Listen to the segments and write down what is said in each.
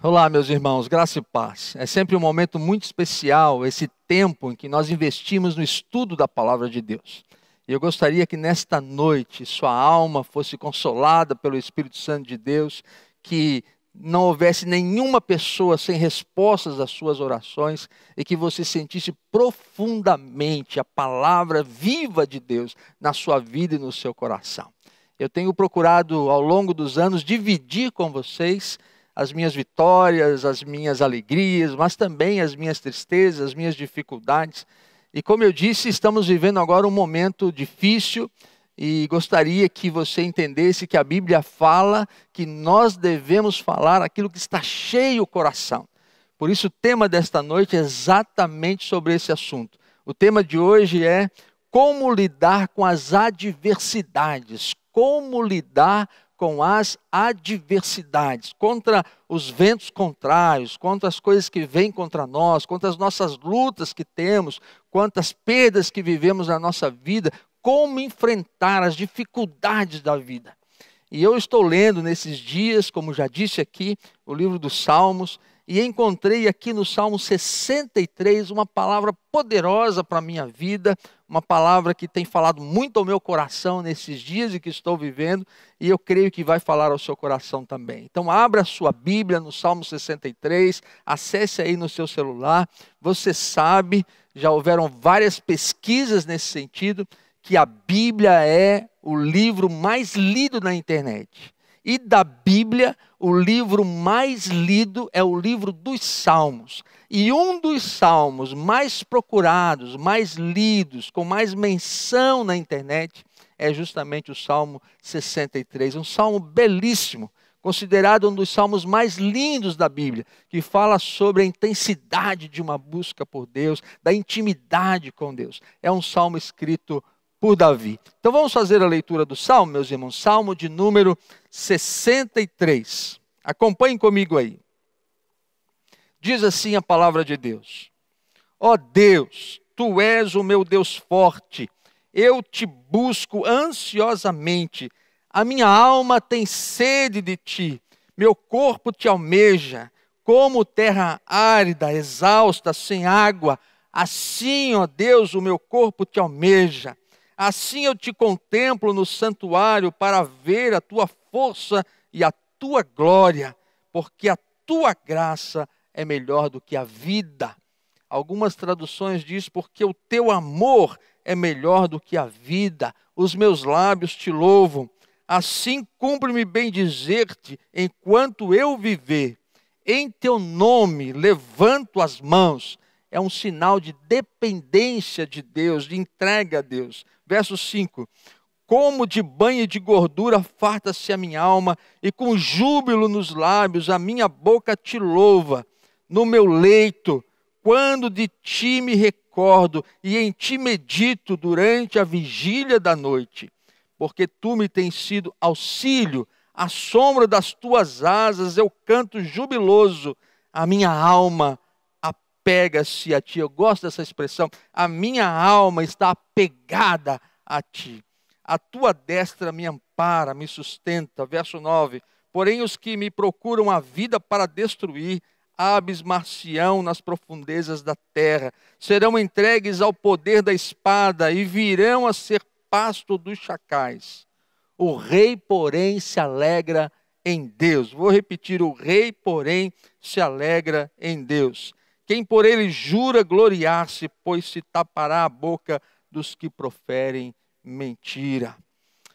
Olá, meus irmãos, graça e paz. É sempre um momento muito especial, esse tempo em que nós investimos no estudo da palavra de Deus. E eu gostaria que nesta noite sua alma fosse consolada pelo Espírito Santo de Deus, que não houvesse nenhuma pessoa sem respostas às suas orações e que você sentisse profundamente a palavra viva de Deus na sua vida e no seu coração. Eu tenho procurado ao longo dos anos dividir com vocês as minhas vitórias, as minhas alegrias, mas também as minhas tristezas, as minhas dificuldades. E como eu disse, estamos vivendo agora um momento difícil e gostaria que você entendesse que a Bíblia fala que nós devemos falar aquilo que está cheio o coração. Por isso o tema desta noite é exatamente sobre esse assunto. O tema de hoje é como lidar com as adversidades, como lidar com as adversidades, contra os ventos contrários, contra as coisas que vêm contra nós, contra as nossas lutas que temos, quantas perdas que vivemos na nossa vida, como enfrentar as dificuldades da vida. E eu estou lendo nesses dias, como já disse aqui, o livro dos Salmos, e encontrei aqui no Salmo 63 uma palavra poderosa para a minha vida, uma palavra que tem falado muito ao meu coração nesses dias em que estou vivendo, e eu creio que vai falar ao seu coração também. Então abra a sua Bíblia no Salmo 63, acesse aí no seu celular. Você sabe, já houveram várias pesquisas nesse sentido, que a Bíblia é o livro mais lido na internet. E da Bíblia, o livro mais lido é o livro dos Salmos. E um dos salmos mais procurados, mais lidos, com mais menção na internet, é justamente o Salmo 63. Um salmo belíssimo, considerado um dos salmos mais lindos da Bíblia, que fala sobre a intensidade de uma busca por Deus, da intimidade com Deus. É um salmo escrito por Davi. Então vamos fazer a leitura do Salmo, meus irmãos. Salmo de número 63. Acompanhem comigo aí. Diz assim a palavra de Deus: Ó Deus, Tu és o meu Deus forte, eu te busco ansiosamente, a minha alma tem sede de Ti, meu corpo te almeja, como terra árida, exausta, sem água, assim, ó Deus, o meu corpo te almeja. Assim eu te contemplo no santuário para ver a tua força e a tua glória, porque a tua graça é melhor do que a vida. Algumas traduções dizem, porque o teu amor é melhor do que a vida. Os meus lábios te louvam. Assim cumpre-me bem dizer-te, enquanto eu viver. Em teu nome levanto as mãos. É um sinal de dependência de Deus, de entrega a Deus. Verso 5. Como de banho e de gordura farta-se a minha alma, e com júbilo nos lábios a minha boca te louva. No meu leito, quando de ti me recordo, e em ti medito durante a vigília da noite. Porque tu me tens sido auxílio, à sombra das tuas asas eu canto jubiloso, a minha alma apega-se a ti. Eu gosto dessa expressão. A minha alma está apegada a ti. A tua destra me ampara, me sustenta. Verso 9. Porém os que me procuram a vida para destruir, abismar-se-ão nas profundezas da terra. Serão entregues ao poder da espada e virão a ser pasto dos chacais. O rei, porém, se alegra em Deus. Vou repetir. O rei, porém, se alegra em Deus. Quem por ele jura gloriar-se, pois se tapará a boca dos que proferem mentira.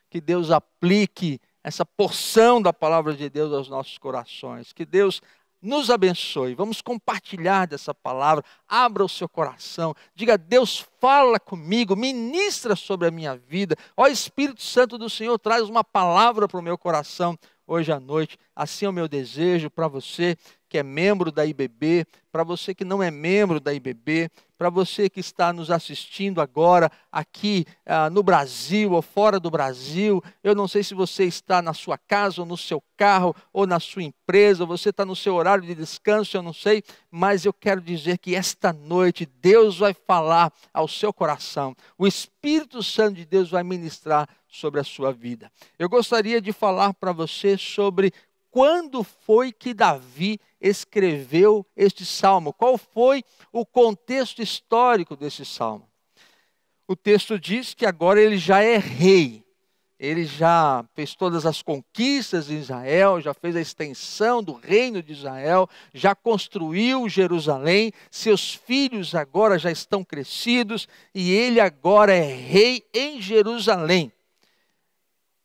Que Deus aplique essa porção da palavra de Deus aos nossos corações. Que Deus nos abençoe. Vamos compartilhar dessa palavra. Abra o seu coração. Diga: Deus, fala comigo, ministra sobre a minha vida. Ó Espírito Santo do Senhor, traz uma palavra para o meu coração hoje à noite. Assim é o meu desejo para você que é membro da IBB, para você que não é membro da IBB, para você que está nos assistindo agora aqui no Brasil ou fora do Brasil. Eu não sei se você está na sua casa ou no seu carro ou na sua empresa, ou você está no seu horário de descanso, eu não sei, mas eu quero dizer que esta noite Deus vai falar ao seu coração. O Espírito Santo de Deus vai ministrar sobre a sua vida. Eu gostaria de falar para você sobre quando foi que Davi escreveu este salmo? Qual foi o contexto histórico desse salmo? O texto diz que agora ele já é rei. Ele já fez todas as conquistas de Israel, já fez a extensão do reino de Israel, já construiu Jerusalém, seus filhos agora já estão crescidos e ele agora é rei em Jerusalém.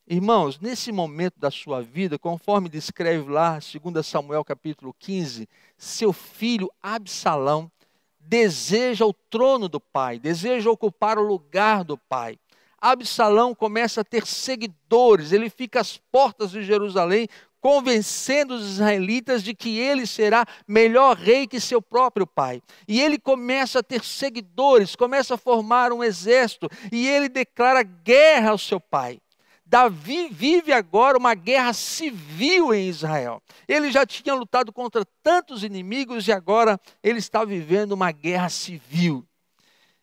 Irmãos, nesse momento da sua vida, conforme descreve lá 2 Samuel capítulo 15, seu filho Absalão deseja o trono do pai, deseja ocupar o lugar do pai. Absalão começa a ter seguidores, ele fica às portas de Jerusalém, convencendo os israelitas de que ele será melhor rei que seu próprio pai. E ele começa a ter seguidores, começa a formar um exército, e ele declara guerra ao seu pai. Davi vive agora uma guerra civil em Israel. Ele já tinha lutado contra tantos inimigos e agora ele está vivendo uma guerra civil.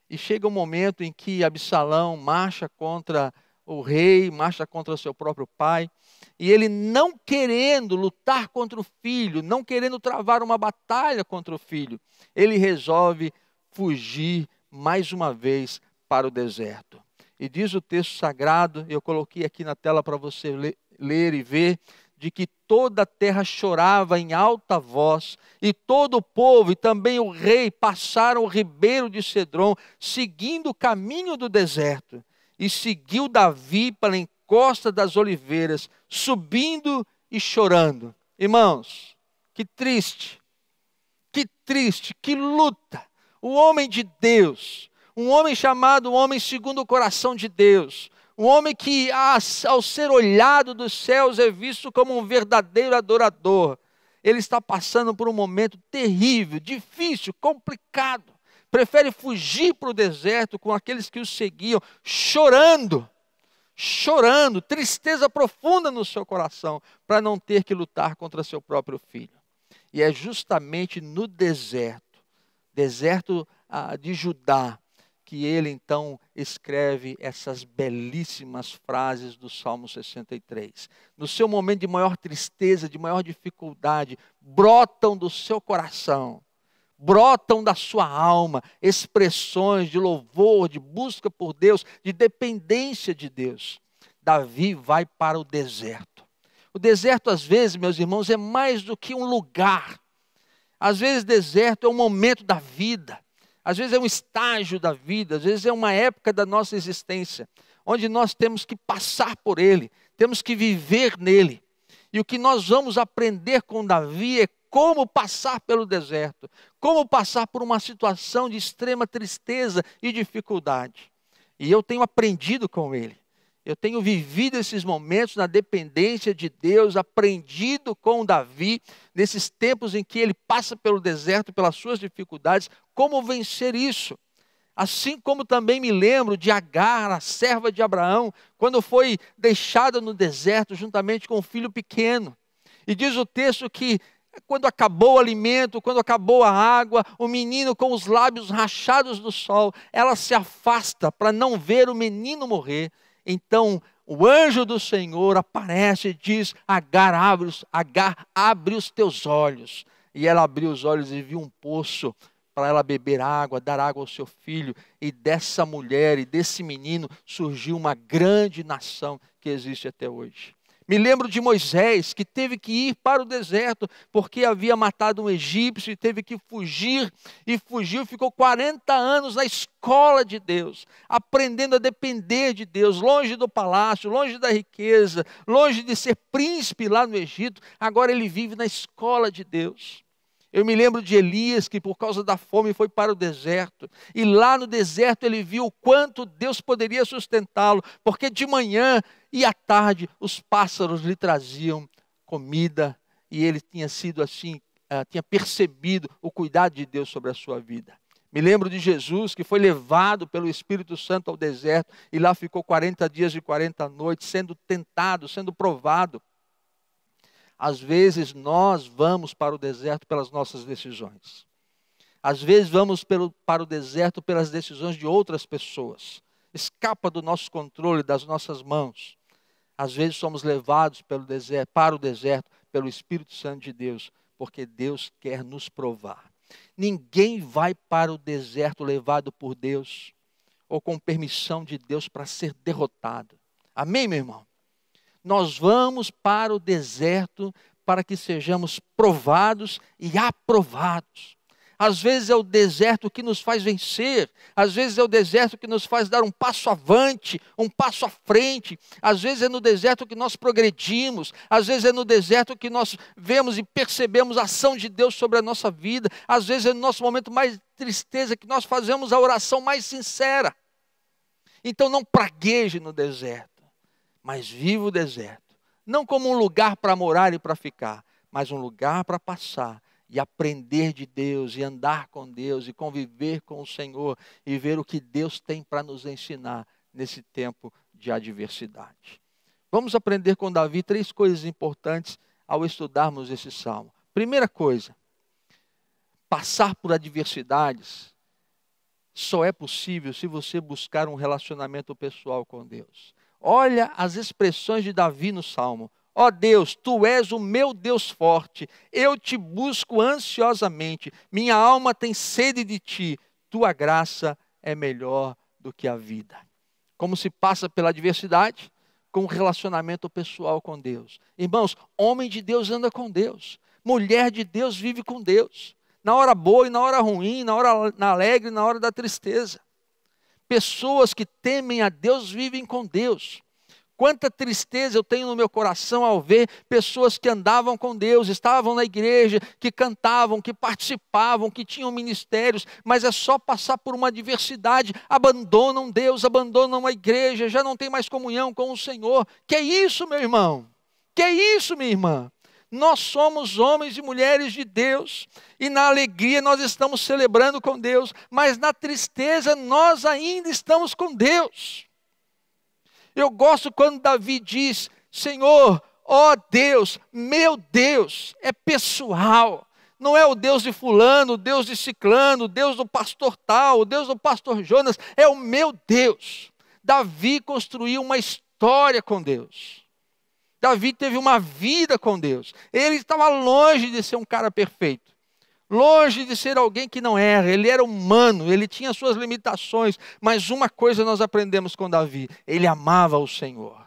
E chega um momento em que Absalão marcha contra o rei, marcha contra o seu próprio pai. E ele, não querendo lutar contra o filho, não querendo travar uma batalha contra o filho, ele resolve fugir mais uma vez para o deserto. E diz o texto sagrado, eu coloquei aqui na tela para você ler e ver, de que toda a terra chorava em alta voz, e todo o povo e também o rei passaram o ribeiro de Cedron, seguindo o caminho do deserto. E seguiu Davi pela encosta das oliveiras, subindo e chorando. Irmãos, que triste, que luta. O homem de Deus, um homem chamado um homem segundo o coração de Deus, um homem que, ao ser olhado dos céus, é visto como um verdadeiro adorador. Ele está passando por um momento terrível, difícil, complicado. Prefere fugir para o deserto com aqueles que o seguiam, chorando, tristeza profunda no seu coração, para não ter que lutar contra seu próprio filho. E é justamente no deserto de Judá, que ele então escreve essas belíssimas frases do Salmo 63. No seu momento de maior tristeza, de maior dificuldade, brotam do seu coração, brotam da sua alma expressões de louvor, de busca por Deus, de dependência de Deus. Davi vai para o deserto. O deserto, às vezes, meus irmãos, é mais do que um lugar. Às vezes, deserto é um momento da vida. Às vezes é um estágio da vida, às vezes é uma época da nossa existência, onde nós temos que passar por ele, temos que viver nele. E o que nós vamos aprender com Davi é como passar pelo deserto, como passar por uma situação de extrema tristeza e dificuldade. E eu tenho aprendido com ele. Eu tenho vivido esses momentos na dependência de Deus, aprendido com Davi, nesses tempos em que ele passa pelo deserto, pelas suas dificuldades, como vencer isso. Assim como também me lembro de Agar, a serva de Abraão, quando foi deixada no deserto juntamente com o filho pequeno. E diz o texto que quando acabou o alimento, quando acabou a água, o menino com os lábios rachados do sol, ela se afasta para não ver o menino morrer. Então o anjo do Senhor aparece e diz: Agar, abre os teus olhos. E ela abriu os olhos e viu um poço para ela beber água, dar água ao seu filho. E dessa mulher e desse menino surgiu uma grande nação que existe até hoje. Me lembro de Moisés, que teve que ir para o deserto, porque havia matado um egípcio e teve que fugir. E fugiu, ficou 40 anos na escola de Deus, aprendendo a depender de Deus, longe do palácio, longe da riqueza, longe de ser príncipe lá no Egito. Agora ele vive na escola de Deus. Eu me lembro de Elias, que por causa da fome foi para o deserto. E lá no deserto ele viu o quanto Deus poderia sustentá-lo. Porque de manhã e à tarde os pássaros lhe traziam comida. E ele tinha sido assim, tinha percebido o cuidado de Deus sobre a sua vida. Me lembro de Jesus, que foi levado pelo Espírito Santo ao deserto. E lá ficou 40 dias e 40 noites, sendo tentado, sendo provado. Às vezes nós vamos para o deserto pelas nossas decisões. Às vezes vamos para o deserto pelas decisões de outras pessoas. Escapa do nosso controle, das nossas mãos. Às vezes somos levados para o deserto pelo Espírito Santo de Deus, porque Deus quer nos provar. Ninguém vai para o deserto levado por Deus ou com permissão de Deus para ser derrotado. Amém, meu irmão? Nós vamos para o deserto para que sejamos provados e aprovados. Às vezes é o deserto que nos faz vencer, às vezes é o deserto que nos faz dar um passo avante, um passo à frente, às vezes é no deserto que nós progredimos, às vezes é no deserto que nós vemos e percebemos a ação de Deus sobre a nossa vida, às vezes é no nosso momento mais de tristeza que nós fazemos a oração mais sincera. Então não pragueje no deserto, mas viva o deserto, não como um lugar para morar e para ficar, mas um lugar para passar, e aprender de Deus, e andar com Deus, e conviver com o Senhor, e ver o que Deus tem para nos ensinar nesse tempo de adversidade. Vamos aprender com Davi 3 coisas importantes ao estudarmos esse salmo. Primeira coisa, passar por adversidades só é possível se você buscar um relacionamento pessoal com Deus. Olha as expressões de Davi no salmo. Ó Deus, Tu és o meu Deus forte, eu Te busco ansiosamente, minha alma tem sede de Ti, Tua graça é melhor do que a vida. Como se passa pela adversidade? Com um relacionamento pessoal com Deus. Irmãos, homem de Deus anda com Deus, mulher de Deus vive com Deus, na hora boa e na hora ruim, na hora alegre e na hora da tristeza. Pessoas que temem a Deus vivem com Deus. Quanta tristeza eu tenho no meu coração ao ver pessoas que andavam com Deus, estavam na igreja, que cantavam, que participavam, que tinham ministérios, mas é só passar por uma adversidade, abandonam Deus, abandonam a igreja, já não tem mais comunhão com o Senhor. Que é isso, meu irmão? Que é isso, minha irmã? Nós somos homens e mulheres de Deus, e na alegria nós estamos celebrando com Deus, mas na tristeza nós ainda estamos com Deus. Eu gosto quando Davi diz, Senhor, ó Deus, meu Deus, é pessoal. Não é o Deus de fulano, o Deus de ciclano, o Deus do pastor tal, o Deus do pastor Jonas, é o meu Deus. Davi construiu uma história com Deus. Davi teve uma vida com Deus. Ele estava longe de ser um cara perfeito. Longe de ser alguém que não erra, ele era humano, ele tinha suas limitações, mas uma coisa nós aprendemos com Davi, ele amava o Senhor,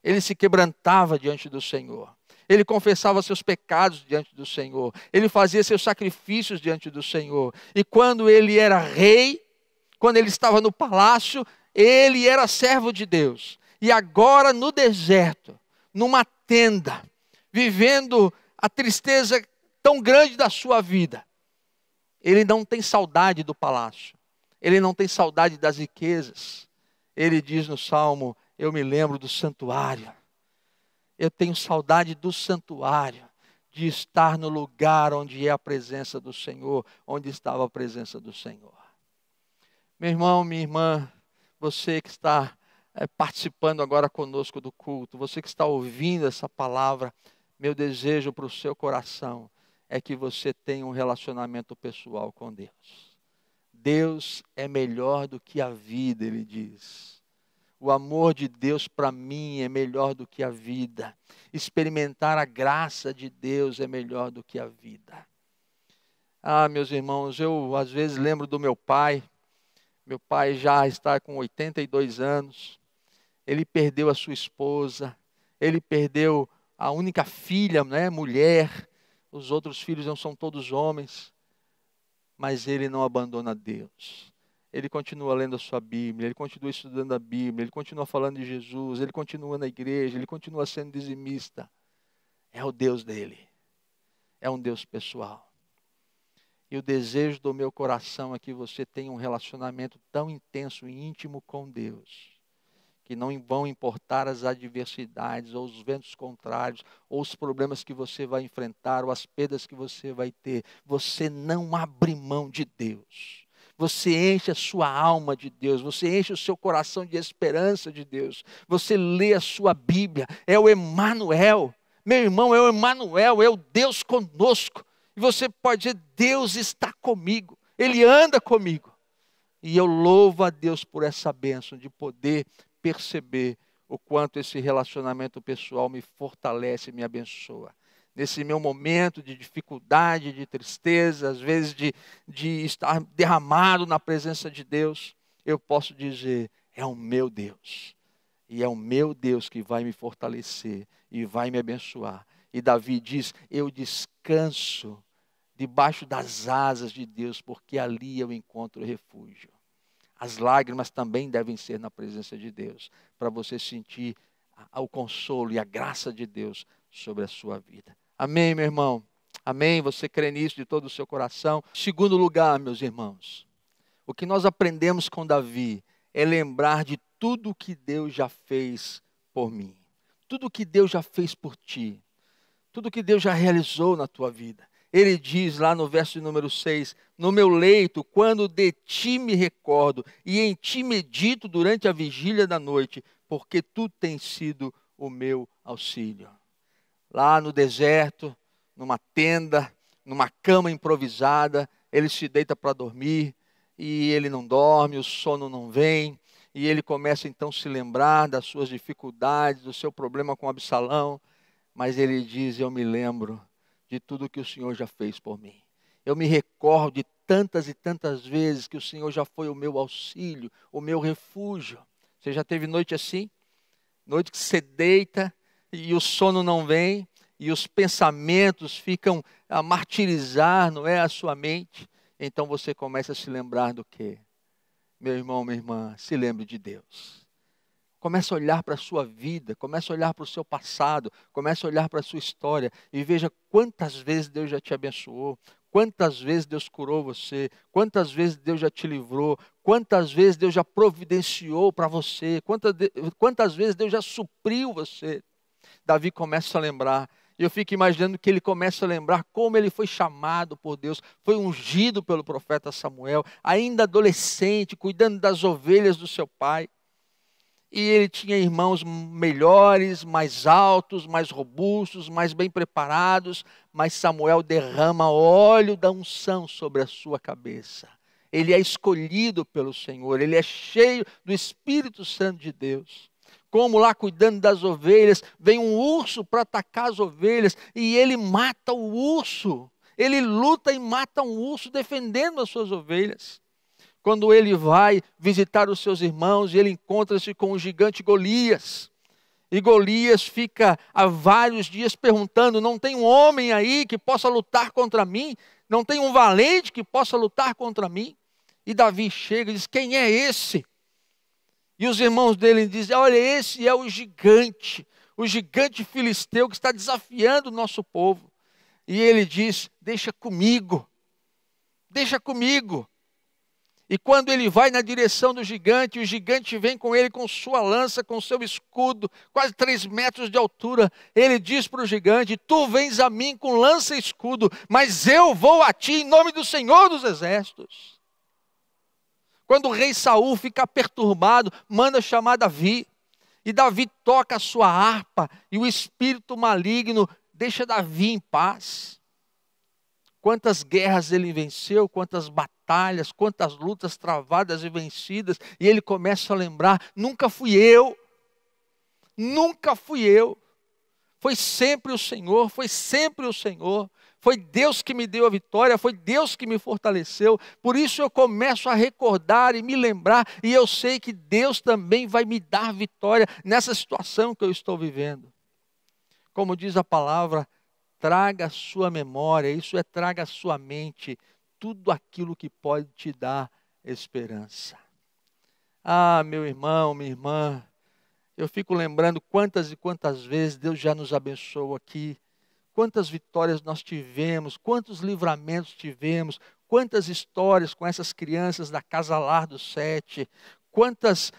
ele se quebrantava diante do Senhor, ele confessava seus pecados diante do Senhor, ele fazia seus sacrifícios diante do Senhor, e quando ele era rei, quando ele estava no palácio, ele era servo de Deus, e agora no deserto, numa tenda, vivendo a tristeza tão grande da sua vida, ele não tem saudade do palácio, ele não tem saudade das riquezas. Ele diz no Salmo, eu me lembro do santuário, eu tenho saudade do santuário, de estar no lugar onde é a presença do Senhor, onde estava a presença do Senhor. Meu irmão, minha irmã, você que está participando agora conosco do culto, você que está ouvindo essa palavra, meu desejo para o seu coração é que você tenha um relacionamento pessoal com Deus. Deus é melhor do que a vida, ele diz. O amor de Deus para mim é melhor do que a vida. Experimentar a graça de Deus é melhor do que a vida. Ah, meus irmãos, eu às vezes lembro do meu pai. Meu pai já está com 82 anos. Ele perdeu a sua esposa. Ele perdeu a única filha, né, mulher. Os outros filhos não são todos homens, mas ele não abandona Deus. Ele continua lendo a sua Bíblia, ele continua estudando a Bíblia, ele continua falando de Jesus, ele continua na igreja, ele continua sendo dizimista. É o Deus dele, é um Deus pessoal. E o desejo do meu coração é que você tenha um relacionamento tão intenso e íntimo com Deus, que não vão importar as adversidades, ou os ventos contrários, ou os problemas que você vai enfrentar, ou as perdas que você vai ter. Você não abre mão de Deus. Você enche a sua alma de Deus, você enche o seu coração de esperança de Deus. Você lê a sua Bíblia, é o Emanuel. Meu irmão, é o Emanuel, é o Deus conosco. E você pode dizer, Deus está comigo, Ele anda comigo. E eu louvo a Deus por essa bênção de poder perceber o quanto esse relacionamento pessoal me fortalece e me abençoa. nesse meu momento de dificuldade, de tristeza, às vezes de estar derramado na presença de Deus, eu posso dizer, é o meu Deus. E é o meu Deus que vai me fortalecer e vai me abençoar. E Davi diz, eu descanso debaixo das asas de Deus, porque ali eu encontro refúgio. As lágrimas também devem ser na presença de Deus, para você sentir o consolo e a graça de Deus sobre a sua vida. Amém, meu irmão? Amém? Você crê nisso de todo o seu coração? Segundo lugar, meus irmãos, o que nós aprendemos com Davi é lembrar de tudo que Deus já fez por mim. Tudo que Deus já fez por ti. Tudo que Deus já realizou na tua vida. Ele diz lá no verso número 6, no meu leito, quando de ti me recordo, e em ti medito durante a vigília da noite, porque tu tens sido o meu auxílio. Lá no deserto, numa tenda, numa cama improvisada, ele se deita para dormir, e ele não dorme, o sono não vem, e ele começa então a se lembrar das suas dificuldades, do seu problema com Absalão, mas ele diz, eu me lembro de tudo que o Senhor já fez por mim. Eu me recordo de tantas e tantas vezes que o Senhor já foi o meu auxílio, o meu refúgio. Você já teve noite assim? Noite que você deita e o sono não vem, e os pensamentos ficam a martirizar, não é, a sua mente. Então você começa a se lembrar do quê? Meu irmão, minha irmã, se lembre de Deus. Comece a olhar para a sua vida, comece a olhar para o seu passado, comece a olhar para a sua história e veja quantas vezes Deus já te abençoou, quantas vezes Deus curou você, quantas vezes Deus já te livrou, quantas vezes Deus já providenciou para você, quantas vezes Deus já supriu você. Davi começa a lembrar, e eu fico imaginando que ele começa a lembrar como ele foi chamado por Deus, foi ungido pelo profeta Samuel, ainda adolescente, cuidando das ovelhas do seu pai. E ele tinha irmãos melhores, mais altos, mais robustos, mais bem preparados, mas Samuel derrama óleo da unção sobre a sua cabeça. Ele é escolhido pelo Senhor, ele é cheio do Espírito Santo de Deus. Como lá cuidando das ovelhas, vem um urso para atacar as ovelhas e ele mata o urso. Ele luta e mata um urso defendendo as suas ovelhas. Quando ele vai visitar os seus irmãos, ele encontra-se com o gigante Golias. E Golias fica há vários dias perguntando, não tem um homem aí que possa lutar contra mim? Não tem um valente que possa lutar contra mim? E Davi chega e diz, quem é esse? E os irmãos dele dizem, olha, esse é o gigante filisteu que está desafiando o nosso povo. E ele diz, deixa comigo. E quando ele vai na direção do gigante, o gigante vem com ele com sua lança, com seu escudo, quase 3 metros de altura. Ele diz para o gigante, tu vens a mim com lança e escudo, mas eu vou a ti em nome do Senhor dos Exércitos. Quando o rei Saul fica perturbado, manda chamar Davi. E Davi toca a sua harpa e o espírito maligno deixa Davi em paz. Quantas guerras ele venceu, quantas batalhas, quantas lutas travadas e vencidas. E ele começa a lembrar, nunca fui eu. Foi sempre o Senhor, Foi Deus que me deu a vitória, foi Deus que me fortaleceu. Por isso eu começo a recordar e me lembrar. E eu sei que Deus também vai me dar vitória nessa situação que eu estou vivendo. Como diz a palavra, traga a sua memória, isso é, traga a sua mente, tudo aquilo que pode te dar esperança. Ah, meu irmão, minha irmã, eu fico lembrando quantas e quantas vezes Deus já nos abençoou aqui, quantas vitórias nós tivemos, quantos livramentos tivemos, quantas histórias com essas crianças da Casa Lar do 7, quantas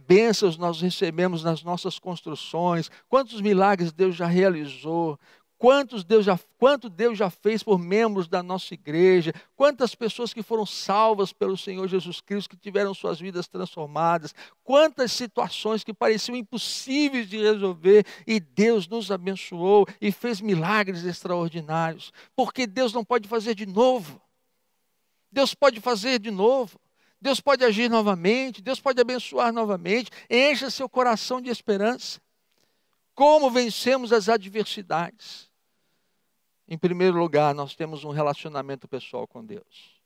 bênçãos nós recebemos nas nossas construções, quantos milagres Deus já realizou, quanto Deus já fez por membros da nossa igreja, quantas pessoas que foram salvas pelo Senhor Jesus Cristo, que tiveram suas vidas transformadas, quantas situações que pareciam impossíveis de resolver, e Deus nos abençoou e fez milagres extraordinários, porque Deus não pode fazer de novo, Deus pode fazer de novo, Deus pode agir novamente, Deus pode abençoar novamente, encha seu coração de esperança. Como vencemos as adversidades? Em primeiro lugar, nós temos um relacionamento pessoal com Deus.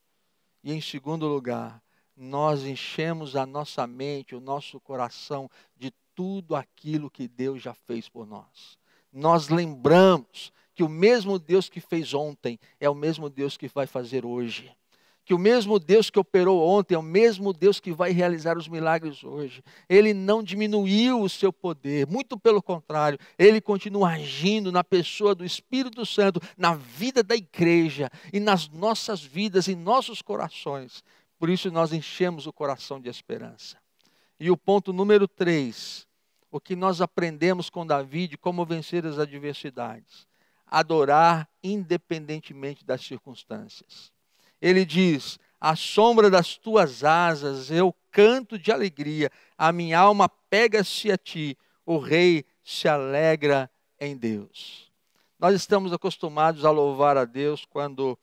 E em segundo lugar, nós enchemos a nossa mente, o nosso coração de tudo aquilo que Deus já fez por nós. Nós lembramos que o mesmo Deus que fez ontem é o mesmo Deus que vai fazer hoje. Que o mesmo Deus que operou ontem é o mesmo Deus que vai realizar os milagres hoje. Ele não diminuiu o seu poder, muito pelo contrário, Ele continua agindo na pessoa do Espírito Santo, na vida da igreja e nas nossas vidas, em nossos corações. Por isso nós enchemos o coração de esperança. E o ponto número 3, o que nós aprendemos com Davi de como vencer as adversidades. Adorar independentemente das circunstâncias. Ele diz, à sombra das tuas asas eu canto de alegria, a minha alma pega-se a ti, o rei se alegra em Deus. Nós estamos acostumados a louvar a Deus quando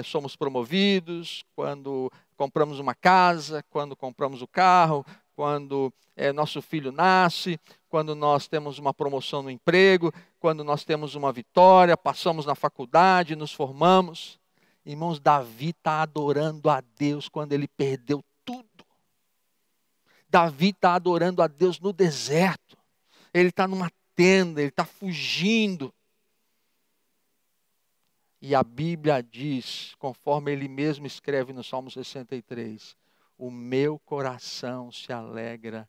somos promovidos, quando compramos uma casa, quando compramos o carro, quando nosso filho nasce, quando nós temos uma promoção no emprego, quando nós temos uma vitória, passamos na faculdade, nos formamos. Irmãos, Davi está adorando a Deus quando ele perdeu tudo. Davi está adorando a Deus no deserto. Ele está numa tenda, ele está fugindo. E a Bíblia diz, conforme ele mesmo escreve no Salmo 63, o meu coração se alegra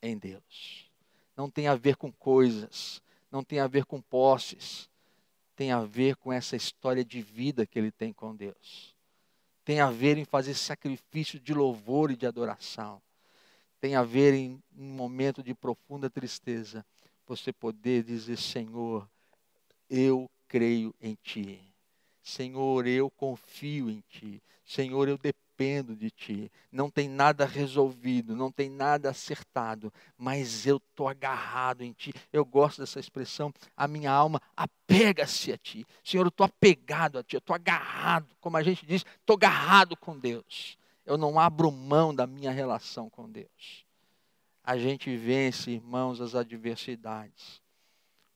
em Deus. Não tem a ver com coisas, não tem a ver com posses. Tem a ver com essa história de vida que ele tem com Deus. Tem a ver em fazer sacrifício de louvor e de adoração. Tem a ver em um momento de profunda tristeza, você poder dizer, Senhor, eu creio em Ti. Senhor, eu confio em Ti. Senhor, eu dependo de Ti. Não tem nada resolvido, não tem nada acertado, mas eu estou agarrado em Ti. Eu gosto dessa expressão, a minha alma apega-se a Ti. Senhor, eu estou apegado a Ti, eu estou agarrado, como a gente diz, estou agarrado com Deus. Eu não abro mão da minha relação com Deus. A gente vence, irmãos, as adversidades,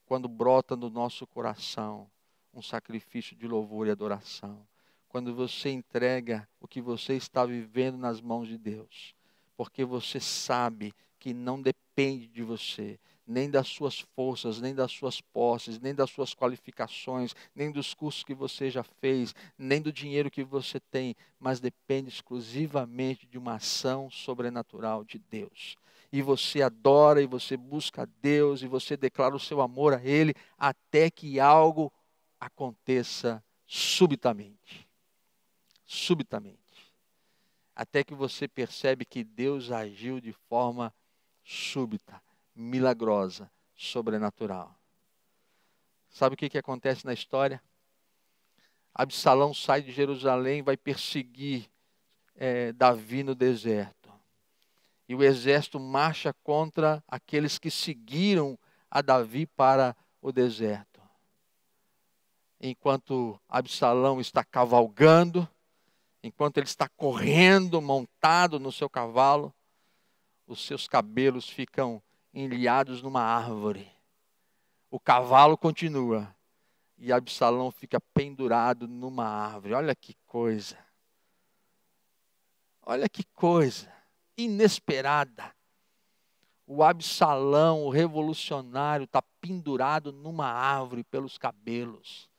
quando brota no nosso coração um sacrifício de louvor e adoração. Quando você entrega o que você está vivendo nas mãos de Deus, porque você sabe que não depende de você, nem das suas forças, nem das suas posses, nem das suas qualificações, nem dos cursos que você já fez, nem do dinheiro que você tem, mas depende exclusivamente de uma ação sobrenatural de Deus. E você adora, e você busca a Deus, e você declara o seu amor a Ele, até que algo aconteça subitamente. Subitamente. Até que você percebe que Deus agiu de forma súbita, milagrosa, sobrenatural. Sabe o que acontece na história? Absalão sai de Jerusalém, vai perseguir Davi no deserto. E o exército marcha contra aqueles que seguiram a Davi para o deserto. Enquanto Absalão está cavalgando, enquanto ele está correndo, montado no seu cavalo, os seus cabelos ficam enliados numa árvore. O cavalo continua e Absalão fica pendurado numa árvore. Olha que coisa. Olha que coisa inesperada. O Absalão, o revolucionário, está pendurado numa árvore pelos cabelos.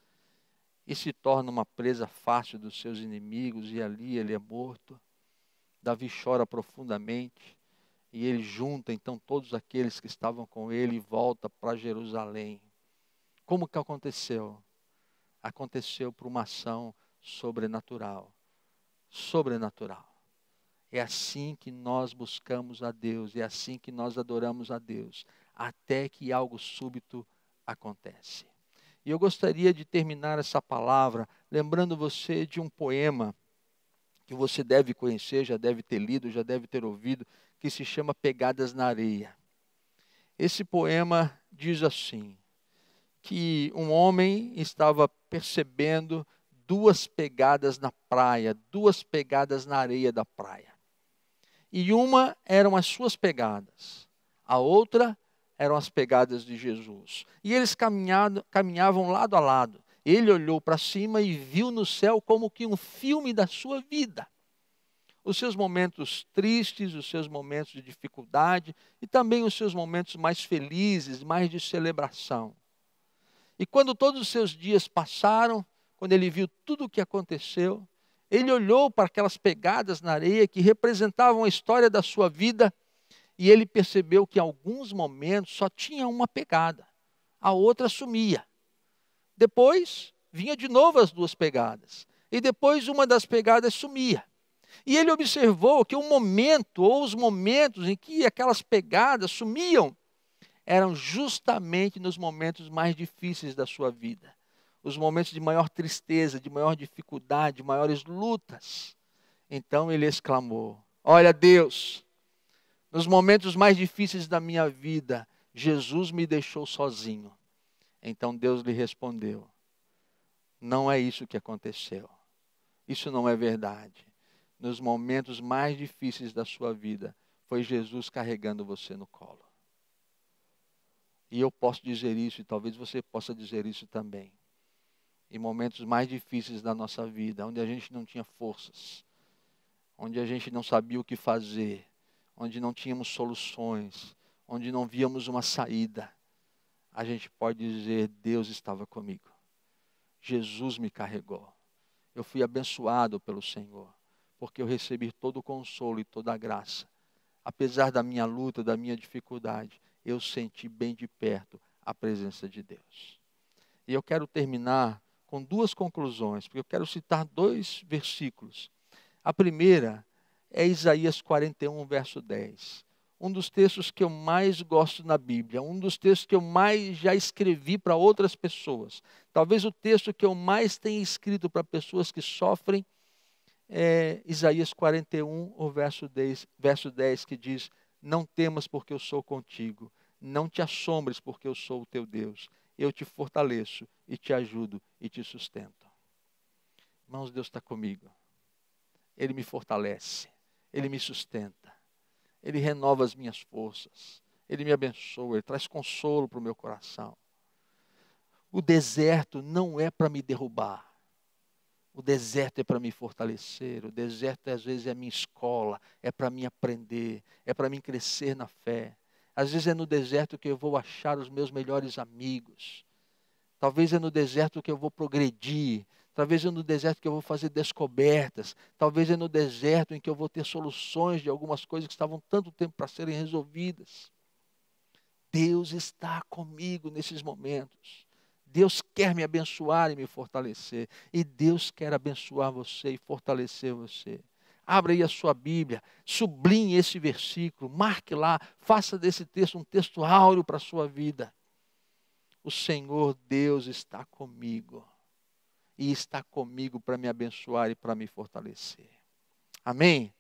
E se torna uma presa fácil dos seus inimigos, e ali ele é morto. Davi chora profundamente, e ele junta então todos aqueles que estavam com ele e volta para Jerusalém. Como que aconteceu? Aconteceu por uma ação sobrenatural. Sobrenatural. É assim que nós buscamos a Deus, é assim que nós adoramos a Deus, até que algo súbito acontece. E eu gostaria de terminar essa palavra lembrando você de um poema que você deve conhecer, já deve ter lido, já deve ter ouvido, que se chama Pegadas na Areia. Esse poema diz assim, que um homem estava percebendo duas pegadas na praia, duas pegadas na areia da praia. E uma eram as suas pegadas, a outra eram as pegadas de Jesus. E eles caminhavam lado a lado. Ele olhou para cima e viu no céu como que um filme da sua vida. Os seus momentos tristes, os seus momentos de dificuldade e também os seus momentos mais felizes, mais de celebração. E quando todos os seus dias passaram, quando ele viu tudo o que aconteceu, ele olhou para aquelas pegadas na areia que representavam a história da sua vida e ele percebeu que em alguns momentos só tinha uma pegada, a outra sumia. Depois vinha de novo as duas pegadas e depois uma das pegadas sumia. E ele observou que o momento ou os momentos em que aquelas pegadas sumiam eram justamente nos momentos mais difíceis da sua vida. Os momentos de maior tristeza, de maior dificuldade, de maiores lutas. Então ele exclamou: olha, Deus, nos momentos mais difíceis da minha vida, Jesus me deixou sozinho. Então Deus lhe respondeu: não é isso que aconteceu. Isso não é verdade. Nos momentos mais difíceis da sua vida, foi Jesus carregando você no colo. E eu posso dizer isso, e talvez você possa dizer isso também. Em momentos mais difíceis da nossa vida, onde a gente não tinha forças, onde a gente não sabia o que fazer, onde não tínhamos soluções, onde não víamos uma saída, a gente pode dizer: Deus estava comigo. Jesus me carregou. Eu fui abençoado pelo Senhor, porque eu recebi todo o consolo e toda a graça. Apesar da minha luta, da minha dificuldade, eu senti bem de perto a presença de Deus. E eu quero terminar com duas conclusões, porque eu quero citar dois versículos. A primeira é Isaías 41, verso 10. Um dos textos que eu mais gosto na Bíblia, um dos textos que eu mais já escrevi para outras pessoas. Talvez o texto que eu mais tenha escrito para pessoas que sofrem é Isaías 41, o verso 10, que diz: não temas porque eu sou contigo, não te assombres porque eu sou o teu Deus. Eu te fortaleço e te ajudo e te sustento. Irmãos, Deus está comigo. Ele me fortalece, Ele me sustenta, Ele renova as minhas forças, Ele me abençoa, Ele traz consolo para o meu coração. O deserto não é para me derrubar. O deserto é para me fortalecer, o deserto às vezes é a minha escola, é para mim aprender, é para mim crescer na fé. Às vezes é no deserto que eu vou achar os meus melhores amigos. Talvez é no deserto que eu vou progredir. Talvez é no deserto que eu vou fazer descobertas. Talvez é no deserto em que eu vou ter soluções de algumas coisas que estavam tanto tempo para serem resolvidas. Deus está comigo nesses momentos. Deus quer me abençoar e me fortalecer. E Deus quer abençoar você e fortalecer você. Abra aí a sua Bíblia, sublinhe esse versículo, marque lá, faça desse texto um texto áureo para a sua vida. O Senhor Deus está comigo. E está comigo para me abençoar e para me fortalecer. Amém?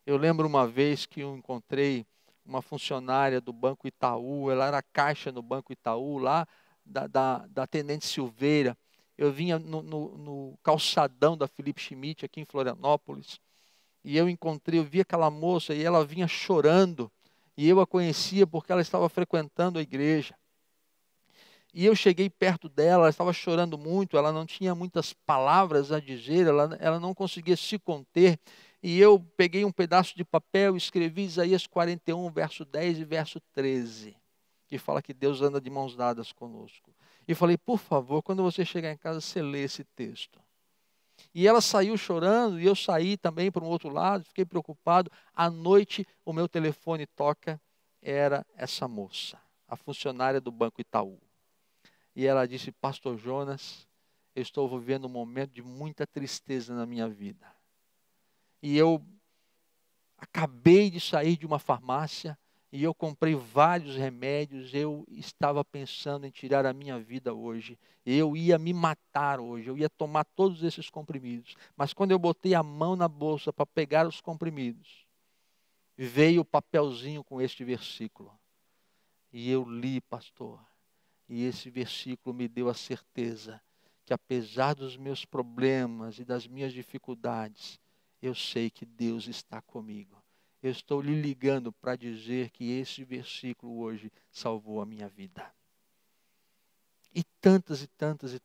Eu lembro uma vez que eu encontrei uma funcionária do Banco Itaú, ela era caixa no Banco Itaú, lá da Tenente Silveira. Eu vinha no calçadão da Felipe Schmidt, aqui em Florianópolis, e eu vi aquela moça e ela vinha chorando, e eu a conhecia porque ela estava frequentando a igreja. E eu cheguei perto dela, ela estava chorando muito, ela não tinha muitas palavras a dizer, ela não conseguia se conter. E eu peguei um pedaço de papel e escrevi Isaías 41, verso 10 e verso 13, que fala que Deus anda de mãos dadas conosco. E falei: por favor, quando você chegar em casa, você lê esse texto. E ela saiu chorando, e eu saí também para um outro lado, fiquei preocupado. À noite, o meu telefone toca, era essa moça, a funcionária do Banco Itaú. E ela disse: pastor Jonas, eu estou vivendo um momento de muita tristeza na minha vida. E eu acabei de sair de uma farmácia e eu comprei vários remédios. Eu estava pensando em tirar a minha vida hoje. Eu ia me matar hoje, eu ia tomar todos esses comprimidos. Mas quando eu botei a mão na bolsa para pegar os comprimidos, veio o papelzinho com este versículo. E eu li, pastor. E esse versículo me deu a certeza que, apesar dos meus problemas e das minhas dificuldades, eu sei que Deus está comigo. Eu estou lhe ligando para dizer que esse versículo hoje salvou a minha vida. E tantas e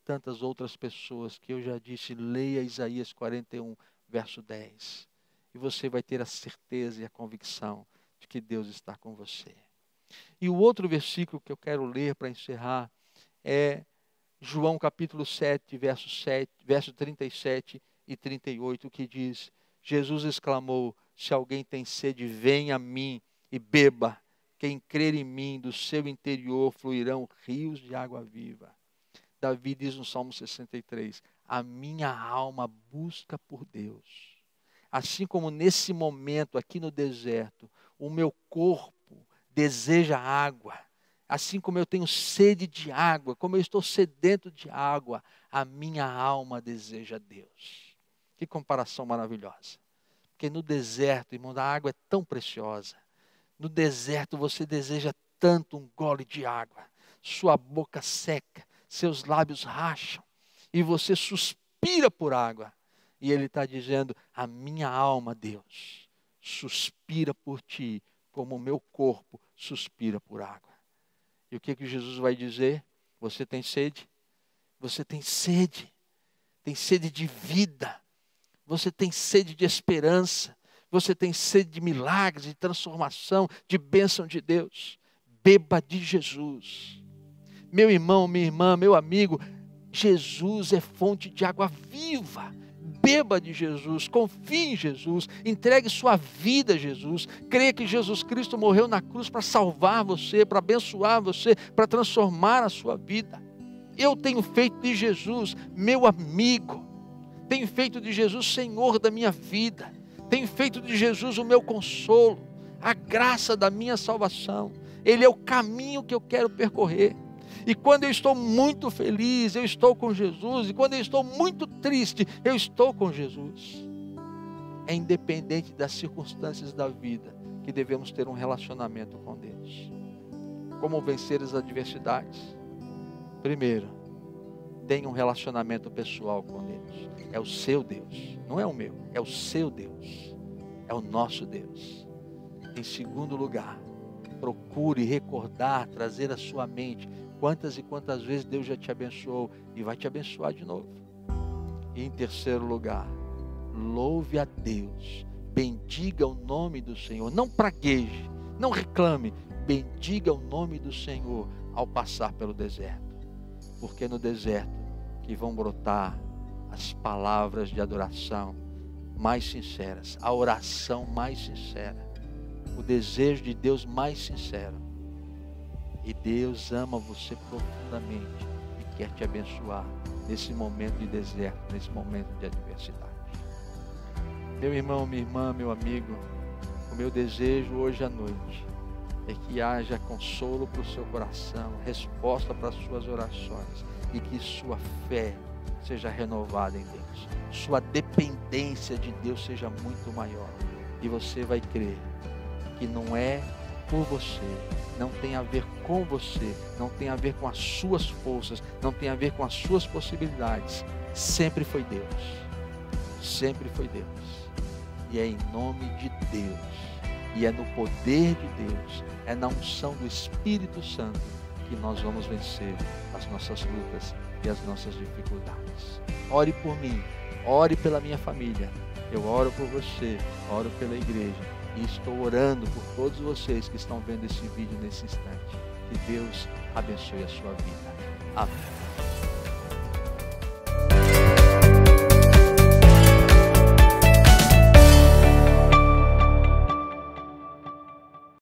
tantas outras pessoas que eu já disse, leia Isaías 41, verso 10. E você vai ter a certeza e a convicção de que Deus está com você. E o outro versículo que eu quero ler para encerrar é João capítulo 7, verso 37 e 38, que diz: Jesus exclamou: se alguém tem sede, venha a mim e beba. Quem crer em mim, do seu interior fluirão rios de água viva. Davi diz no Salmo 63, a minha alma busca por Deus. Assim como nesse momento aqui no deserto, o meu corpo deseja água. Assim como eu tenho sede de água, como eu estou sedento de água, a minha alma deseja Deus. Que comparação maravilhosa. Porque no deserto, irmão, a água é tão preciosa. No deserto você deseja tanto um gole de água. Sua boca seca, seus lábios racham. E você suspira por água. E ele está dizendo, a minha alma, Deus, suspira por ti, como o meu corpo suspira por água. E o que Jesus vai dizer? Você tem sede? Você tem sede. Tem sede de vida. Você tem sede de esperança. Você tem sede de milagres, de transformação, de bênção de Deus. Beba de Jesus. Meu irmão, minha irmã, meu amigo, Jesus é fonte de água viva. Beba de Jesus, confie em Jesus, entregue sua vida a Jesus, creia que Jesus Cristo morreu na cruz para salvar você, para abençoar você, para transformar a sua vida. Eu tenho feito de Jesus meu amigo, tenho feito de Jesus Senhor da minha vida, tenho feito de Jesus o meu consolo, a graça da minha salvação. Ele é o caminho que eu quero percorrer. E quando eu estou muito feliz, eu estou com Jesus. E quando eu estou muito triste, eu estou com Jesus. É independente das circunstâncias da vida que devemos ter um relacionamento com Deus. Como vencer as adversidades? Primeiro, tenha um relacionamento pessoal com Deus. É o seu Deus, não é o meu, é o seu Deus. É o nosso Deus. Em segundo lugar, procure recordar, trazer à sua mente quantas e quantas vezes Deus já te abençoou e vai te abençoar de novo. E em terceiro lugar, louve a Deus, bendiga o nome do Senhor, não pragueje, não reclame, bendiga o nome do Senhor ao passar pelo deserto, porque no deserto que vão brotar as palavras de adoração mais sinceras, a oração mais sincera, o desejo de Deus mais sincero. E Deus ama você profundamente e quer te abençoar nesse momento de deserto, nesse momento de adversidade. Meu irmão, minha irmã, meu amigo, o meu desejo hoje à noite é que haja consolo para o seu coração, resposta para as suas orações e que sua fé seja renovada em Deus. Sua dependência de Deus seja muito maior e você vai crer que não é por você, não tem a ver com você, não tem a ver com as suas forças, não tem a ver com as suas possibilidades. Sempre foi Deus. Sempre foi Deus. E é em nome de Deus, e é no poder de Deus, é na unção do Espírito Santo que nós vamos vencer as nossas lutas e as nossas dificuldades. Ore por mim, ore pela minha família, eu oro por você, oro pela igreja. E estou orando por todos vocês que estão vendo esse vídeo nesse instante. Que Deus abençoe a sua vida. Amém.